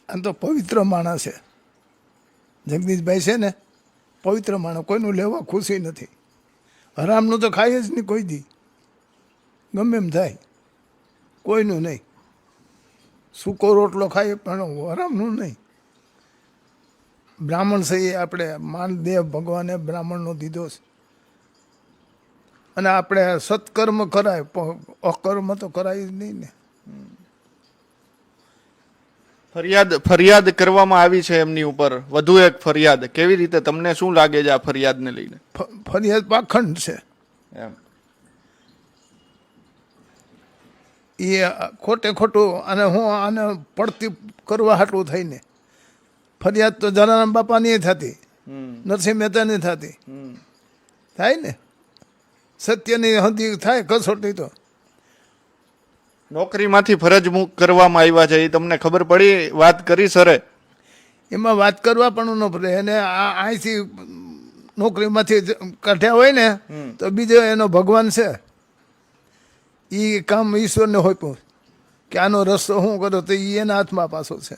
આમ તો પવિત્ર માણસ છે જગદીશભાઈ છે ને, પવિત્ર માણસ, કોઈનું લેવા ખુશી નથી. હરામનું તો ખાય જ નહીં કોઈ દી, ગમે એમ થાય, કોઈનું નહીં. સૂકો રોટલો ખાય પણ હરામનું નહીં. બ્રાહ્મણ છે એ આપણે માનદેવ ભગવાને બ્રાહ્મણનો દીધો છે, અને આપણે સત્કર્મ કરાય પણ અકર્મ તો કરાય જ નહીં ને. ફરિયાદ કરવામાં આવી છે એમની ઉપર, વધુ એક ફરિયાદ. કેવી રીતે, તમને શું લાગે છે આ ફરિયાદને લઈને? ફરિયાદ પાખંડ છે એમ એ, ખોટે ખોટું. અને હું આને પડતી કરવા હાટલું થઈને ફરિયાદ તો જલારામ બાપાની થતી, નરસિંહ મહેતાની થતી, થાય ને. સત્યની હદી થાય કસોટી તો. નોકરીમાંથી ફરજ મુક્ત કરવામાં આવ્યા છે, એ તમને ખબર પડી? વાત કરી સરે? એમાં વાત કરવા પણ ન પડે. એને અહીંથી નોકરીમાંથી કાઢ્યા હોય ને તો બીજો એનો ભગવાન છે, એ કામ ઈશ્વરને હોય કે આનો રસ્તો શું કરો તો એ એના હાથમાં પાછો છે.